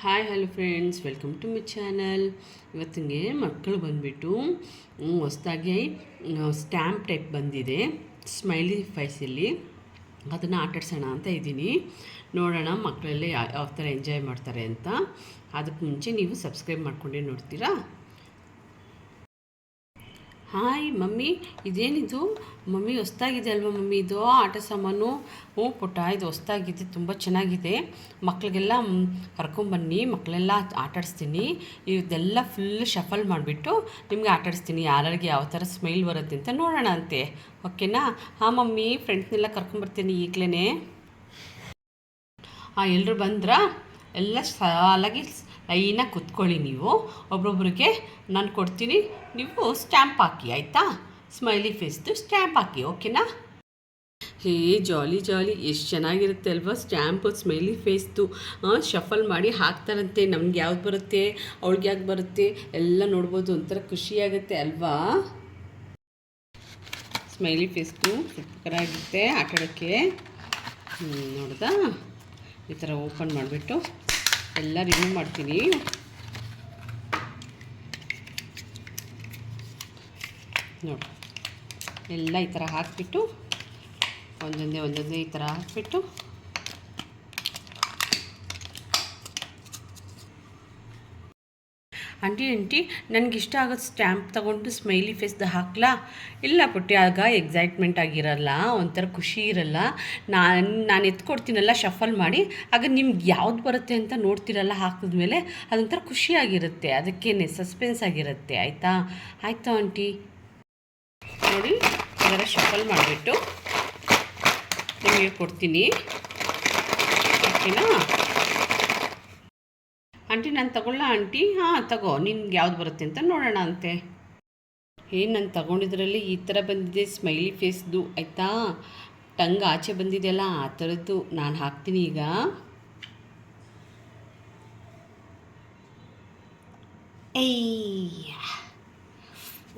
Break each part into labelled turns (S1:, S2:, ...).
S1: Hi hello friends, welcome to my channel. ಇವತ್ತಿಗೆ ಮಕ್ಕಳು ಬಂದುಬಿಟ್ಟು ಹೊಸದಾಗಿ ಸ್ಟ್ಯಾಂಪ್ ಟೈಪ್ ಬಂದಿದೆ, ಸ್ಮೈಲಿ ಫೇಸಲ್ಲಿ. ಅದನ್ನು ಆಟಾಡ್ಸೋಣ ಅಂತ ಇದ್ದೀನಿ. ನೋಡೋಣ ಮಕ್ಕಳಲ್ಲಿ ಯಾವ ಥರ ಎಂಜಾಯ್ ಮಾಡ್ತಾರೆ ಅಂತ. ಅದಕ್ಕೆ ಮುಂಚೆ ನೀವು ಸಬ್ಸ್ಕ್ರೈಬ್ ಮಾಡ್ಕೊಂಡೇ ನೋಡ್ತೀರಾ. ಹಾಯ್ ಮಮ್ಮಿ, ಇದೇನಿದು ಮಮ್ಮಿ? ಹೊಸ್ದಾಗಿದೆ ಅಲ್ವಾ ಮಮ್ಮಿ ಇದು ಆಟ ಸಾಮಾನು? ಹ್ಞೂ ಪುಟ್ಟ, ಇದು ಹೊಸ್ದಾಗಿದೆ, ತುಂಬ ಚೆನ್ನಾಗಿದೆ. ಮಕ್ಕಳಿಗೆಲ್ಲ ಕರ್ಕೊಂಬನ್ನಿ, ಮಕ್ಕಳೆಲ್ಲ ಆಟಾಡಿಸ್ತೀನಿ. ಇದೆಲ್ಲ ಫುಲ್ ಶಫಲ್ ಮಾಡಿಬಿಟ್ಟು ನಿಮಗೆ ಆಟಾಡಿಸ್ತೀನಿ. ಯಾರಿಗೆ ಯಾವ ಥರ ಸ್ಮೈಲ್ ಬರುತ್ತೆ ಅಂತ ನೋಡೋಣ ಅಂತೆ. ಓಕೆನಾ? ಹಾಂ ಮಮ್ಮಿ, ಫ್ರೆಂಡ್ಸ್ನೆಲ್ಲ ಕರ್ಕೊಂಬರ್ತೀನಿ ಈಗಲೇ. ಹಾಂ, ಎಲ್ಲರೂ ಬಂದ್ರಾ? ಎಲ್ಲ ಸಾಲಾಗಿ ಲೈನಾಗಿ ಕುತ್ಕೊಳ್ಳಿ. ನೀವು ಒಬ್ರೊಬ್ರಿಗೆ ನಾನು ಕೊಡ್ತೀನಿ, ನೀವು ಸ್ಟ್ಯಾಂಪ್ ಹಾಕಿ, ಆಯಿತಾ? ಸ್ಮೈಲಿ ಫೇಸ್ದು ಸ್ಟ್ಯಾಂಪ್ ಹಾಕಿ, ಓಕೆನಾ? ಹೇ ಜಾಲಿ ಜಾಲಿ, ಎಷ್ಟು ಚೆನ್ನಾಗಿರುತ್ತೆ ಅಲ್ವಾ ಸ್ಟ್ಯಾಂಪು ಸ್ಮೈಲಿ ಫೇಸ್ದು. ಶಫಲ್ ಮಾಡಿ ಹಾಕ್ತಾರಂತೆ. ನಮ್ಗೆ ಯಾವ್ದು ಬರುತ್ತೆ, ಅವ್ಳಿಗೆ ಯಾಕೆ ಬರುತ್ತೆ ಎಲ್ಲ ನೋಡ್ಬೋದು. ಒಂಥರ ಖುಷಿಯಾಗುತ್ತೆ ಅಲ್ವಾ? ಸ್ಮೈಲಿ ಫೇಸ್ದು ಸೂಪರಾಗಿರುತ್ತೆ ಆಟಾಡೋಕ್ಕೆ. ನೋಡ್ದಾ? ಈ ಥರ ಓಪನ್ ಮಾಡಿಬಿಟ್ಟು ಎಲ್ಲ ರಿಮೂವ್ ಮಾಡ್ತೀನಿ. ನೋಡಿ, ಎಲ್ಲ ಈ ಥರ ಹಾಕಿಬಿಟ್ಟು ಒಂದೊಂದೇ ಈ ಥರ ಹಾಕಿಬಿಟ್ಟು ಆಂಟಿ ನನಗೆ ಇಷ್ಟ ಆಗೋದು ಸ್ಟ್ಯಾಂಪ್ ತೊಗೊಂಡು ಸ್ಮೈಲಿ ಫೇಸ್ದು ಹಾಕ್ಲಾ? ಇಲ್ಲ ಪುಟ್ಟಿ, ಆಗ ಎಕ್ಸೈಟ್ಮೆಂಟ್ ಆಗಿರಲ್ಲ, ಒಂಥರ ಖುಷಿ ಇರಲ್ಲ. ನಾನು ಎತ್ಕೊಡ್ತೀನಲ್ಲ ಶಫಲ್ ಮಾಡಿ, ಆಗ ನಿಮ್ಗೆ ಯಾವ್ದು ಬರುತ್ತೆ ಅಂತ ನೋಡ್ತಿರಲ್ಲ. ಹಾಕಿದ್ಮೇಲೆ ಅದೊಂಥರ ಖುಷಿಯಾಗಿರುತ್ತೆ, ಅದಕ್ಕೇನೆ ಸಸ್ಪೆನ್ಸ್ ಆಗಿರುತ್ತೆ. ಆಯಿತಾ ಆಂಟಿ? ನೋಡಿ, ಅದರ ಶಫಲ್ ಮಾಡಿಬಿಟ್ಟು ನಿಮಗೆ ಕೊಡ್ತೀನಿ, ಓಕೆನಾ ಆಂಟಿ? ನಾನು ತಗೊಳ್ಳ ಆಂಟಿ? ಹಾಂ ತಗೋ, ನಿನ್ಗೆ ಯಾವ್ದು ಬರುತ್ತೆ ಅಂತ ನೋಡೋಣ ಅಂತೆ. ನಾನು ತಗೊಂಡಿದ್ರಲ್ಲಿ ಈ ಥರ ಬಂದಿದೆ ಸ್ಮೈಲಿ ಫೇಸ್ದು, ಆಯಿತಾ? ಟಂಗ್ ಆಚೆ ಬಂದಿದೆಯಲ್ಲ, ಆ ಥರದ್ದು ನಾನು ಹಾಕ್ತೀನಿ ಈಗ. ಏಯ್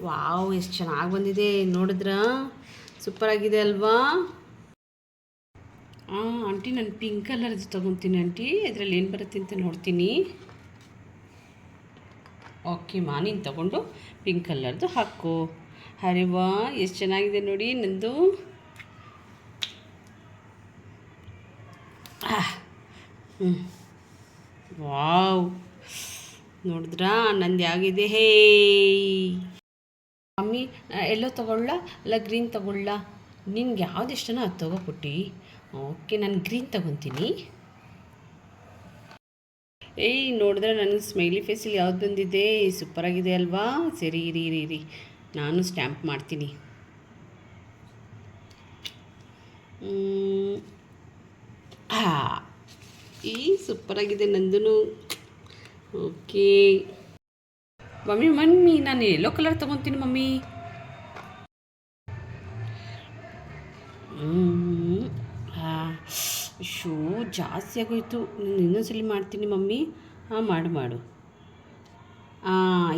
S1: ವಾವ್, ಎಷ್ಟು ಚೆನ್ನಾಗಿ ಬಂದಿದೆ ನೋಡಿದ್ರಾ? ಸೂಪರಾಗಿದೆ ಅಲ್ವಾ? ಆಂಟಿ, ನಾನು ಪಿಂಕ್ ಕಲರ್ದು ತೊಗೊತೀನಿ ಆಂಟಿ. ಇದರಲ್ಲಿ ಏನು ಬರುತ್ತೆ ಅಂತ ನೋಡ್ತೀನಿ. ಓಕೆ ನೀನು ತೊಗೊಂಡು ಪಿಂಕ್ ಕಲರ್ದು ಹಾಕು. ಅರೆ ವಾ, ಎಷ್ಟು ಚೆನ್ನಾಗಿದೆ ನೋಡಿ ನಂದು. ವಾವ್, ನೋಡಿದ್ರಾ ನಂದು ಯಾಗಿದೆ? ಹೇ ಮಮ್ಮಿ, ಎಲ್ಲೋ ತೊಗೊಳ್ಳ ಅಲ್ಲ ಗ್ರೀನ್ ತೊಗೊಳ್ಳ? ನಿನ್ಗೆ ಯಾವ್ದು ಇಷ್ಟನೋ ಅದು ತೊಗೊಪುಟ್ಟಿ. ಓಕೆ, ನಾನು ಗ್ರೀನ್ ತೊಗೊತೀನಿ. ನೋಡಿದ್ರೆ ನನಗೆ ಸ್ಮೈಲಿ ಫೇಸಲ್ಲಿ ಯಾವ್ದು ಬಂದಿದೆ? ಸೂಪರಾಗಿದೆ ಅಲ್ವಾ? ಸರಿ ಇರಿ ನಾನು ಸ್ಟ್ಯಾಂಪ್ ಮಾಡ್ತೀನಿ. ಸೂಪರಾಗಿದೆ ನಂದು. ಓಕೆ ಮಮ್ಮಿ, ನಾನು ಯೆಲ್ಲೋ ಕಲರ್ ತೊಗೊತೀನಿ ಮಮ್ಮಿ. ಶೂ ಜಾಸ್ತಿ ಆಗೋಯ್ತು, ನಾನು ಇನ್ನೊಂದ್ಸಲಿ ಮಾಡ್ತೀನಿ ಮಮ್ಮಿ. ಹಾಂ ಮಾಡು.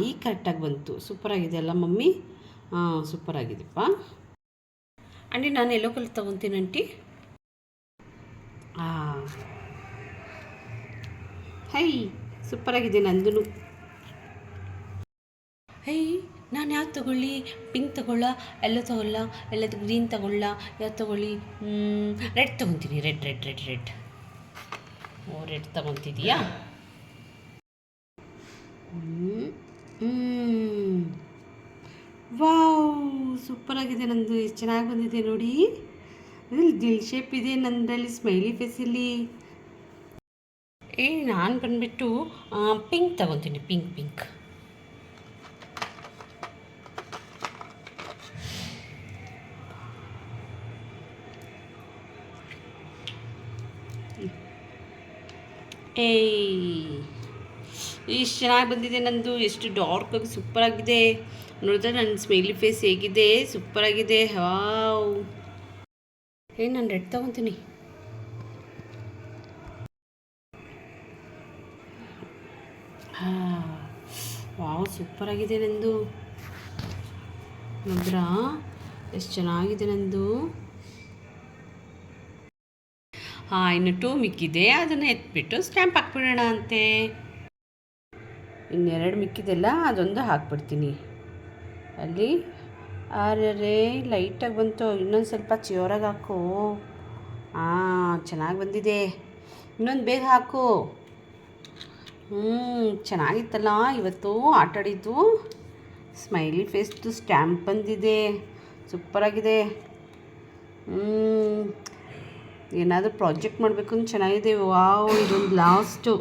S1: ಈಗ ಕರೆಕ್ಟಾಗಿ ಬಂತು. ಸೂಪರಾಗಿದೆ ಅಲ್ಲ ಮಮ್ಮಿ? ಸೂಪರಾಗಿದೆಪ್ಪ ಆಂಟಿ. ನಾನು ಯೆಲ್ಲೋ ಕಲರ್ ತೊಗೊತೀನಿ ಆಂಟಿ. ಸೂಪರಾಗಿದೆ ನಂದು. ನಾನು ಯಾವ್ದು ತೊಗೊಳ್ಳಿ? ಪಿಂಕ್ ತೊಗೊಳ್ಳ, ಎಲ್ಲೋ ತೊಗೊಳ್ಳ, ಎಲ್ಲದು ಗ್ರೀನ್ ತೊಗೊಳ್ಳ, ಯಾವ್ದು ತೊಗೊಳ್ಳಿ? ರೆಡ್ ತೊಗೊತೀನಿ. ರೆಡ್. ರೆಡ್ ತೊಗೊತಿದೀಯಾ? ವಾವ್, ಸೂಪರಾಗಿದೆ ನಂದು. ಎಷ್ಟು ಚೆನ್ನಾಗಿ ಬಂದಿದೆ ನೋಡಿ. ಇದ್ರಲ್ಲಿ ದಿಲ್ ಶೇಪ್ ಇದೆ ನಂದರಲ್ಲಿ ಸ್ಮೈಲಿ ಫೇಸಲ್ಲಿ. ನಾನು ಬಂದುಬಿಟ್ಟು ಪಿಂಕ್ ತೊಗೊತೀನಿ. ಪಿಂಕ್. ಎಷ್ಟು ಚೆನ್ನಾಗಿ ಬಂದಿದೆ ನಂದು. ಎಷ್ಟು ಡಾರ್ಕಾಗಿ ಸೂಪರಾಗಿದೆ ನೋಡಿದ್ರೆ ನನ್ನ ಸ್ಮೈಲಿ ಫೇಸ್ ಹೇಗಿದೆ? ಸೂಪರಾಗಿದೆ. ವಾವ್, ನಾನು ರೆಡ್ ತೊಗೊತೀನಿ. ವಾವ್, ಸೂಪರಾಗಿದೆ ನಂದು. ನೋಡ್ರಾ ಎಷ್ಟು ಚೆನ್ನಾಗಿದೆ ನಂದು? ಹಾಂ, ಇನ್ನು 2 ಮಿಕ್ಕಿದೆ. ಅದನ್ನು ಎತ್ಬಿಟ್ಟು ಸ್ಟ್ಯಾಂಪ್ ಹಾಕ್ಬಿಡೋಣ ಅಂತೆ. ಇನ್ನೆರಡು ಮಿಕ್ಕಿದೆಲ್ಲ ಅದೊಂದು ಹಾಕ್ಬಿಡ್ತೀನಿ ಅಲ್ಲಿ. ಅರೆ ಲೈಟಾಗಿ ಬಂತು. ಇನ್ನೊಂದು ಸ್ವಲ್ಪ ಜೋರಾಗಿ ಹಾಕು. ಚೆನ್ನಾಗಿ ಬಂದಿದೆ. ಇನ್ನೊಂದು ಬೇಗ ಹಾಕು. ಚೆನ್ನಾಗಿತ್ತಲ್ಲ ಇವತ್ತು ಆಟಾಡಿದ್ದು. ಸ್ಮೈಲಿ ಫೇಸ್ದು ಸ್ಟ್ಯಾಂಪ್ ಬಂದಿದೆ. ಸೂಪರಾಗಿದೆ. ಏನಾದರೂ ಪ್ರಾಜೆಕ್ಟ್ ಮಾಡಬೇಕು ಅಂತ ಚೆನ್ನಾಗಿದೆ. ವಾವ್, ಇದೊಂದು ಲಾಸ್ಟು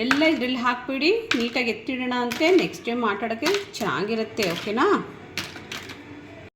S1: ಎಲ್ಲ ಇದರಲ್ಲಿ ಹಾಕ್ಬಿಡಿ. ನೀಟಾಗಿ ಎತ್ತಿಡೋಣ ಅಂತೆ. ನೆಕ್ಸ್ಟ್ ಟೈಮ್ ಆಟಾಡೋಕ್ಕೆ ಚೆನ್ನಾಗಿರುತ್ತೆ. ಓಕೆನಾ?